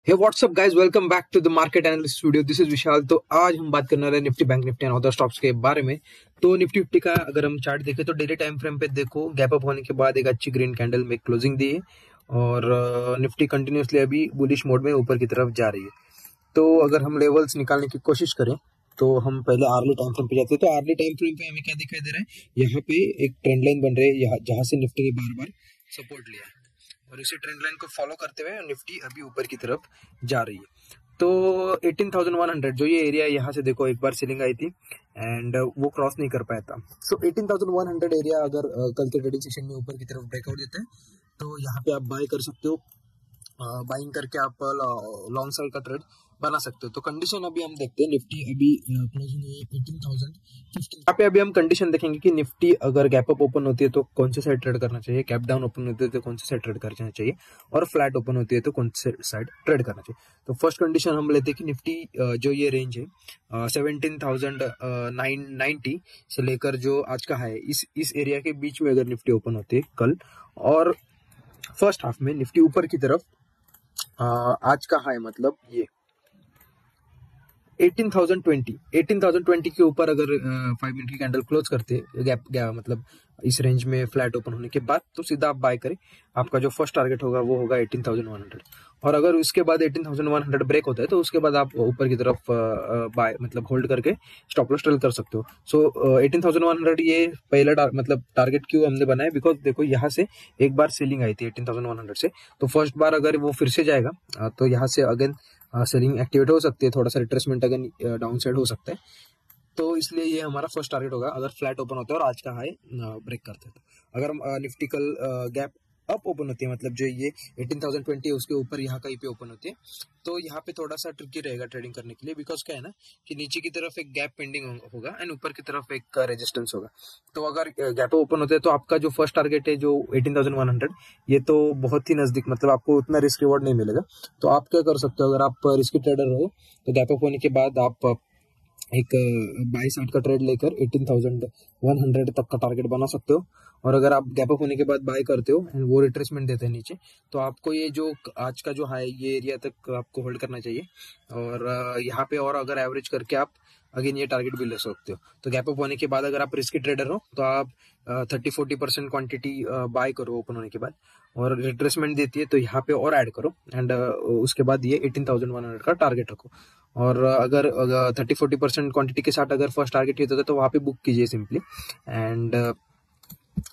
Hey what's up guys, welcome back to the market analyst studio. This is Vishal. तो आज हम बात करने वाले Nifty, bank Nifty and other stocks के बारे में। तो निफ्टी फिफ्टी का अगर हम चार्ट देखें तो डेली टाइम फ्रेम पे देखो, गैप अप होने के बाद एक अच्छी ग्रीन कैंडल में क्लोजिंग दी है और निफ्टी कंटिन्यूसली अभी बुलिश मोड में ऊपर की तरफ जा रही है। तो अगर हम लेवल्स निकालने की कोशिश करें तो हम पहले आर्ली टाइम फ्रेम पे जाते हैं। तो आर्ली टाइम फ्रेम पे हमें क्या दिखाई दे रहा है, यहाँ पे एक ट्रेंड लाइन बन रही है जहाँ से निफ्टी ने बार बार सपोर्ट लिया है और इसी ट्रेंड लाइन को फॉलो करते हुए निफ्टी अभी ऊपर की तरफ जा रही है। तो 18,100 जो ये एरिया, यहाँ से देखो एक बार सेलिंग आई थी एंड वो क्रॉस नहीं कर पाया था। सो 18,100 एरिया अगर कल के ट्रेडिंग सेशन में ऊपर की तरफ ब्रेकआउट देता है तो यहाँ पे आप बाय कर सकते हो। बाइंग करके आप लॉन्ग साइड का ट्रेड बना सकते हो। तो कंडीशन अभी हम देखते हैं, निफ्टी अभी क्लोजिंग है 18,050। यहाँ पे अभी हम कंडीशन देखेंगे कि निफ्टी अगर गैप अप ओपन होती है तो कौन से साइड ट्रेड करना चाहिए, गैप डाउन ओपन होती है तो कौन से साइड ट्रेड करना चाहिए, और फ्लैट ओपन होती है तो कौन से साइड ट्रेड करना चाहिए। तो फर्स्ट कंडीशन हम लेते हैं कि निफ्टी जो ये रेंज है 17,990 से लेकर जो आज का है इस एरिया के बीच में अगर निफ्टी ओपन होती है कल, और फर्स्ट हाफ में निफ्टी ऊपर की तरफ आज का हाई मतलब ये 18,020 के ऊपर अगर 5 मिनट की कैंडल क्लोज करते गैप गया मतलब इस रेंज में फ्लैट ओपन होने के बाद, तो सीधा आप बाय करें। आपका जो फर्स्ट टारगेट होगा वो होगा 18,100, और अगर उसके बाद 18,100 ब्रेक होता है तो उसके बाद आप ऊपर की तरफ बाय मतलब होल्ड करके स्टॉप लॉस ट्रेल कर सकते हो। सो 18,100 ये पहला मतलब टारगेट क्यों हमने बनाया, बिकॉज देखो यहाँ से एक बार सेलिंग आई थी 18,100 से, तो फर्स्ट बार अगर वो फिर से जाएगा तो यहाँ से अगेन सेलिंग एक्टिवेट हो सकती है, थोड़ा सा रिट्रेसमेंट अगर डाउन साइड हो सकता है। तो इसलिए ये हमारा फर्स्ट टारगेट होगा अगर फ्लैट ओपन होता है और आज का हाई ब्रेक करते हैं। तो अगर हम निफ्टी कल गैप अप ओपन होती है, मतलब जो ये 18,020 है उसके ऊपर यहाँ कहीं पे ओपन होती है, तो यहाँ पे थोड़ा सा ट्रिकी रहेगा ट्रेडिंग करने के लिए। बिकॉज क्या है ना कि नीचे की तरफ एक गैप पेंडिंग होगा एंड ऊपर की तरफ एक रेजिस्टेंस होगा। तो अगर गैप ओपन होते हैं तो आपका जो फर्स्ट टारगेट है जो 18,100, ये तो बहुत ही नजदीक, मतलब आपको उतना रिस्क रिवॉर्ड नहीं मिलेगा। तो आप क्या कर सकते हो, अगर आप रिस्की ट्रेडर हो तो गैप अप होने के बाद आप एक 22 का ट्रेड लेकर 18,100 तक का टारगेट बना सकते हो। और अगर आप गैप अप होने के बाद बाय करते हो एंड वो रिट्रेसमेंट देते हैं नीचे, तो आपको ये जो आज का जो हाई ये एरिया तक आपको होल्ड करना चाहिए। और यहाँ पे और अगर एवरेज करके आप अगेन ये टारगेट भी ले सकते हो। तो गैप अप होने के बाद अगर आप रिस्की ट्रेडर हो तो आप 30-40% क्वांटिटी बाय करो ओपन होने के बाद, और रिट्रेसमेंट देती है तो यहाँ पे और ऐड करो एंड उसके बाद ये 18,100 का टारगेट रखो। और अगर 30-40% क्वांटिटी के साथ अगर फर्स्ट टारगेट हिट होता है तो वहाँ पे बुक कीजिए सिंपली, एंड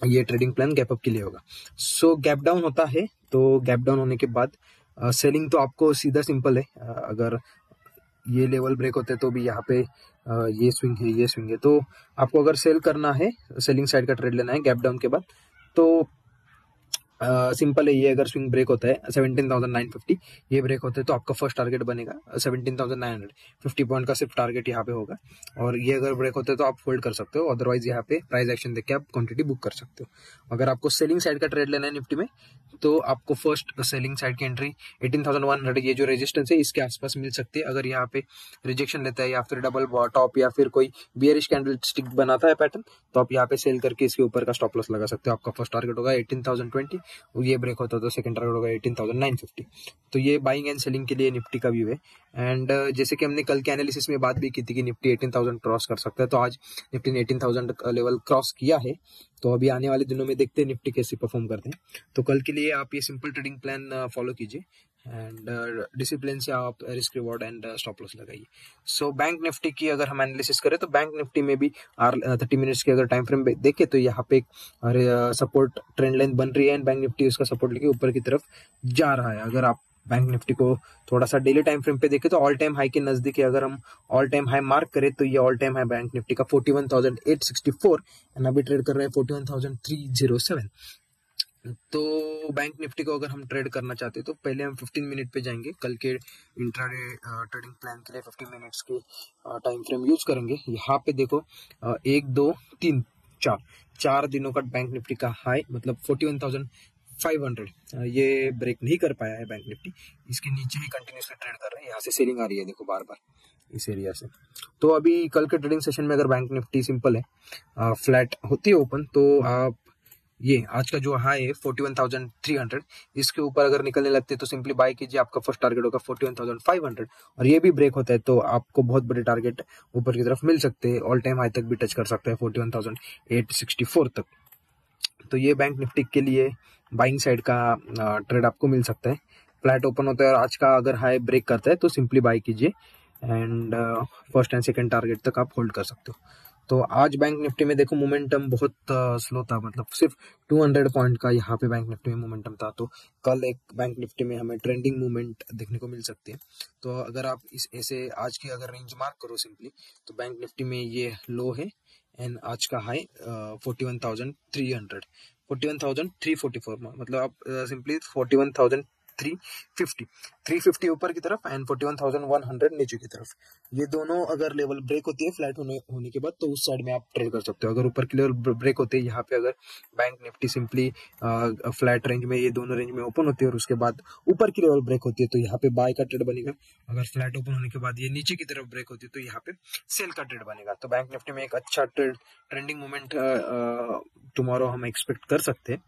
ये ट्रेडिंग प्लान गैप अप के लिए होगा। सो गैप डाउन होता है तो गैप डाउन होने के बाद सेलिंग तो आपको सीधा सिंपल है। अगर ये लेवल ब्रेक होते हैं तो भी यहाँ पे ये स्विंग है, ये स्विंग है, तो आपको अगर सेल करना है, सेलिंग साइड का ट्रेड लेना है गैप डाउन के बाद, तो सिंपल है। ये अगर स्विंग ब्रेक होता है 17,950, ये ब्रेक होता है तो आपका फर्स्ट टारगेट बनेगा 17,950 पॉइंट का सिर्फ टारगेट यहाँ पे होगा। और ये अगर ब्रेक होता है तो आप होल्ड कर सकते हो, अदरवाइज यहाँ पे प्राइस एक्शन देख के आप क्वांटिटी बुक कर सकते हो। अगर आपको सेलिंग साइड का ट्रेड लेना है निफ्टी में तो आपको फर्स्ट सेलिंग साइड की एंट्री 18,100, ये जो रेजिस्टेंस है इसके आसपास मिल सकती है। अगर यहाँ पे रिजेक्शन लेता है या फिर डबल टॉप या फिर कोई बियरिश कैंडल स्टिक बनाता है पैटर्न, तो आप यहाँ पे सेल करके इसके ऊपर का स्टॉप लॉस लगा सकते हो। आपका फर्स्ट टारगेट होगा 18,020, ये ब्रेक होता है तो सेकंड टारगेट होगा 18,950। तो ये बाइंग एंड सेलिंग के लिए निफ्टी का व्यू है। एंड जैसे कि हमने कल के एनालिसिस में बात भी की थी कि निफ्टी 18,000 क्रॉस कर सकता है, तो आज निफ्टी ने 18,000 लेवल क्रॉस किया है। तो अभी आने वाले दिनों में देखते हैं निफ्टी कैसे परफॉर्म करते हैं। तो कल के लिए आप ये सिंपल ट्रेडिंग प्लान फॉलो कीजिए एंड डिसिप्लिन से आप risk reward and stop loss लगाइए। सो बैंक निफ्टी की अगर हम एनालिसिस करें तो बैंक निफ्टी में भी 30 मिनट्स की अगर टाइम फ्रेम देखें तो यहाँ पे सपोर्ट ट्रेंड लाइन बन रही है एंड बैंक निफ्टी उसका सपोर्ट लेके ऊपर की तरफ जा रहा है। अगर आप बैंक निफ्टी को थोड़ा सा डेली टाइम फ्रेम पे देखें तो ऑल टाइम हाई के नजदीक है। अगर हम ऑल टाइम हाई मार्क करें तो ये all time high bank Nifty का 41,864 एंड अभी ट्रेड कर रहे हैं 41,307। तो बैंक निफ्टी को अगर हम ट्रेड करना चाहते हैं तो पहले हम 15 मिनट पे जाएंगे। कल के इंट्राडे ट्रेडिंग प्लान के लिए 15 मिनट्स की टाइम फ्रेम यूज करेंगे। यहाँ पे देखो 1 2 3 4 दिनों का बैंक निफ्टी का हाई मतलब 41,500, ये ब्रेक नहीं कर पाया है बैंक निफ्टी। इसके नीचे ही कंटिन्यूसली ट्रेड कर रहे हैं, यहाँ से सेलिंग आ रही है देखो बार बार इस एरिया से। तो अभी कल के ट्रेडिंग सेशन में अगर बैंक निफ्टी सिंपल है फ्लैट होती है ओपन, तो आप ये आज का जो हाई है 41,300, इसके ऊपर अगर निकलने लगते हैं तो सिंपली बाय कीजिए, आपका फर्स्ट टारगेट होगा 41,500, और ये भी ब्रेक होता है तो आपको बहुत बड़े टारगेट ऊपर की तरफ मिल सकते हैं, ऑल टाइम हाई तक भी टच कर सकते हैं 41,864 तक। तो ये बैंक निफ्टी के लिए बाइंग साइड का ट्रेड आपको मिल सकता है। फ्लैट ओपन होता है और आज का अगर हाई ब्रेक करता है तो सिंपली बाय कीजिए, and first and second target तक आप होल्ड कर सकते हो। तो आज बैंक निफ्टी में देखो मोमेंटम बहुत स्लो था, मतलब सिर्फ 200 पॉइंट का यहाँ पे बैंक निफ्टी में मोमेंटम था। तो कल एक बैंक निफ्टी में हमें ट्रेंडिंग मूवमेंट देखने को मिल सकती है। तो अगर आप इस ऐसे आज की अगर रेंज मार्क करो सिंपली, तो बैंक निफ्टी में ये लो है एंड आज का हाई 41,300, 41,344, मतलब आप सिंपली 41,350 ऊपर की तरफ एंड 41,100 नीचे की तरफ, ये दोनों अगर लेवल ब्रेक होती है फ्लैट होने के बाद तो उस साइड में आप ट्रेड कर सकते हो। अगर ऊपर की लेवल ब्रेक होते हैं यहाँ पे, अगर bank Nifty simply flat range में, ये दोनों रेंज में ओपन होती है और उसके बाद ऊपर की लेवल ब्रेक होती है तो यहाँ पे बाय का ट्रेड बनेगा। अगर फ्लैट ओपन होने के बाद ये नीचे की तरफ ब्रेक होती है तो यहाँ पे सेल का ट्रेड बनेगा। तो बैंक निफ्टी में एक अच्छा ट्रेंडिंग मूवमेंट टुमारो हम एक्सपेक्ट कर सकते हैं,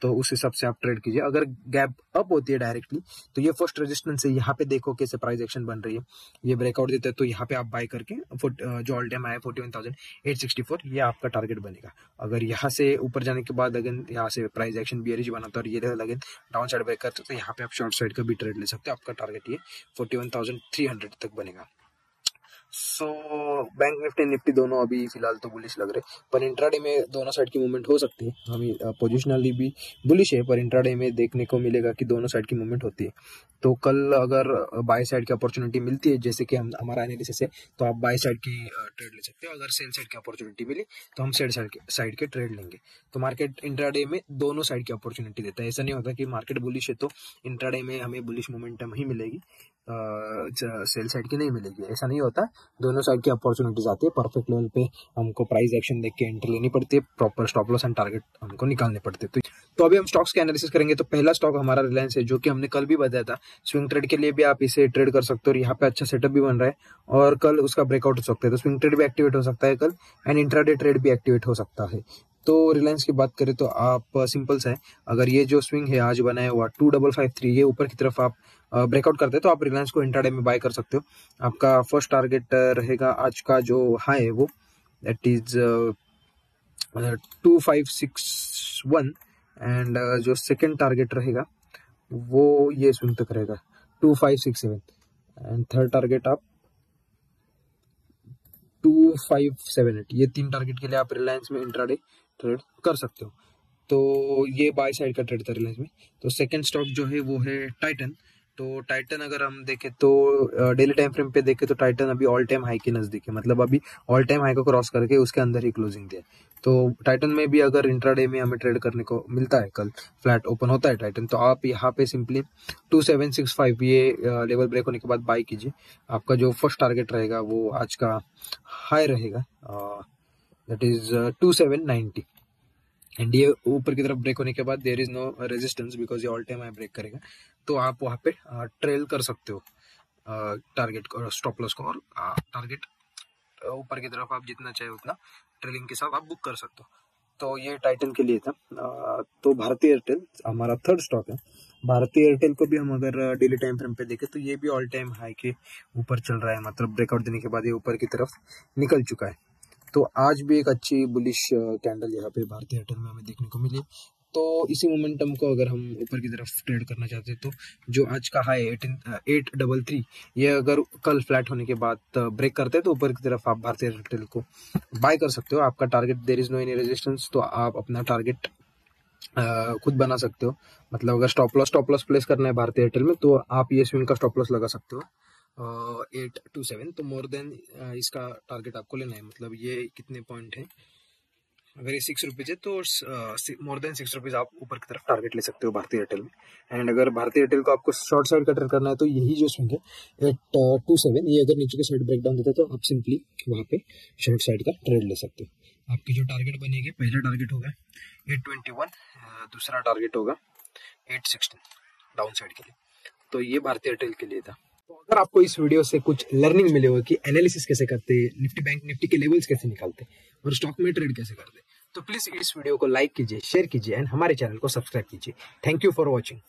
तो उस हिसाब से आप ट्रेड कीजिए। अगर गैप अप होती है डायरेक्टली तो ये फर्स्ट रेजिस्टेंस है, यहाँ पे देखो कैसे प्राइस एक्शन बन रही है, ये ब्रेकआउट देता है तो यहाँ पे आप बाय करके जो ऑल टाइम आया 41,864, ये आपका टारगेट बनेगा। अगर यहाँ से ऊपर जाने के बाद अगर यहाँ से प्राइस एक्शन बियरिश बनाता है और ये अगर डाउन साइड ब्रेक करते तो यहाँ पे आप शॉर्ट साइड का भी ट्रेड ले सकते हो, आपका टारगेट ये 41,300 तक बनेगा। सो बैंक निफ्टी निफ्टी दोनों अभी फिलहाल तो बुलिश लग रहे, पर इंट्राडे में दोनों साइड की मूवमेंट हो सकती है। हमें पोजिशनली भी बुलिश है, पर इंट्राडे में देखने को मिलेगा कि दोनों साइड की मूवमेंट होती है। तो कल अगर बाय साइड की अपॉर्चुनिटी मिलती है, जैसे कि हम हमारा एनालिसिस है, तो आप बाय साइड की ट्रेड ले सकते हो। अगर सेल साइड की अपॉर्चुनिटी मिली तो हम सेल साइड के ट्रेड लेंगे। तो मार्केट इंट्राडे में दोनों साइड की अपॉर्चुनिटी देता है। ऐसा नहीं होता कि मार्केट बुलिश है तो इंट्राडे में हमें बुलिश मोमेंटम ही मिलेगी, सेल साइड की नहीं मिलेगी, ऐसा नहीं होता। दोनों साइड की अपॉर्चुनिटीज आती है। परफेक्ट लेवल पे हमको प्राइस एक्शन देख के एंट्री लेनी पड़ती है, proper stop loss and target हमको निकालने पड़ते हैं। तो अभी हम स्टॉक्स के एनालिसिस करेंगे। तो पहला स्टॉक हमारा रिलायंस है, जो कि हमने कल भी बताया था। स्विंग ट्रेड के लिए भी आप इसे ट्रेड कर सकते हो और यहाँ पे अच्छा सेटअप भी बन रहा है और कल उसका ब्रेकआउट हो सकता है, तो स्विंग ट्रेड भी एक्टिवेट हो सकता है कल, एंड इंट्राडे ट्रेड भी एक्टिवेट हो सकता है। तो रिलायंस की बात करें तो आप सिंपल सा है, अगर ये जो स्विंग है आज बनाया हुआ 2553, ये ऊपर की तरफ आप ब्रेकआउट करते हैं तो आप रिलायंस को इंट्राडे में बाय कर सकते हो। आपका फर्स्ट टारगेट रहेगा आज का जो हाई है वो, दैट इज 2561, एंड जो सेकेंड टारगेट रहेगा वो ये स्विंग तक रहेगा 2567, एंड थर्ड टारगेट आप 2578। ये तीन टारगेट के लिए आप रिलायंस में इंट्राडे ट्रेड कर सकते हो। तो ये बाय साइड का ट्रेड था रिलायंस में। तो सेकंड स्टॉक जो है वो है टाइटन। तो टाइटन अगर हम देखें तो डेली टाइम फ्रेम पे देखें तो टाइटन अभी ऑल टाइम हाई के नजदीक है, मतलब अभी ऑल टाइम हाई को क्रॉस करके उसके अंदर ही क्लोजिंग दिया है। तो टाइटन में भी अगर इंट्राडे में हमें ट्रेड करने को मिलता है, कल फ्लैट ओपन होता है टाइटन, तो आप यहाँ पे सिंपली 2765 ये लेवल ब्रेक होने के बाद बाय कीजिए। आपका जो फर्स्ट टारगेट रहेगा वो आज का हाई रहेगा, दैट इज 2790, एंड ये ऊपर की तरफ ब्रेक होने के बाद there is no resistance because ये ऑल टाइम हाई ब्रेक करेगा, तो आप वहाँ पे ट्रेल कर सकते हो टारगेट को, स्टॉप लॉस को, और टारगेट ऊपर की तरफ आप जितना चाहे उतना ट्रेलिंग के साथ आप बुक कर सकते हो। तो ये टाइटन के लिए था। तो भारतीय एयरटेल हमारा थर्ड स्टॉक है। भारतीय एयरटेल को भी हम अगर डेली टाइम फ्रेम पे देखें तो ये भी ऑल टाइम हाई के ऊपर चल रहा है, मतलब ब्रेकआउट देने के बाद ये ऊपर की तरफ निकल चुका है। तो आज भी एक अच्छी बुलिश कैंडल यहाँ पे भारतीय एयरटेल में हमें देखने को मिली। तो इसी मोमेंटम को अगर हम ऊपर की तरफ ट्रेड करना चाहते हैं तो जो आज का हाई 833, ये अगर कल फ्लैट होने के बाद ब्रेक करते हैं तो ऊपर की तरफ आप भारतीय एयरटेल को बाय कर सकते हो। आपका target there is no any resistance, तो आप अपना टारगेट खुद बना सकते हो। मतलब अगर स्टॉप लॉस प्लेस करना है भारतीय एयरटेल में तो आप ये स्विंग का स्टॉप लॉस लगा सकते हो 827। तो मोर देन इसका टारगेट आपको लेना है, मतलब ये कितने पॉइंट है, अगर ये 6 रुपीज है तो मोर देन 6 रुपीज आप ऊपर की तरफ टारगेट ले सकते हो भारतीय एयरटेल में। एंड अगर भारतीय एयरटेल को आपको शॉर्ट साइड का ट्रेड करना है तो यही जो स्विंग है 827, ये अगर नीचे के साइड ब्रेक डाउन देता है तो आप सिंपली वहाँ पे शॉर्ट साइड का ट्रेड ले सकते हो। आपकी जो टारगेट बनेगी, पहला टारगेट होगा 821, दूसरा टारगेट होगा 816 डाउन साइड के लिए। तो ये भारतीय एयरटेल के लिए था। तो अगर आपको इस वीडियो से कुछ लर्निंग मिले हो कि एनालिसिस कैसे करते हैं, निफ्टी बैंक निफ्टी के लेवल्स कैसे निकालते हैं और स्टॉक में ट्रेड कैसे करते हैं, तो प्लीज इस वीडियो को लाइक कीजिए, शेयर कीजिए एंड हमारे चैनल को सब्सक्राइब कीजिए। Thank you for watching.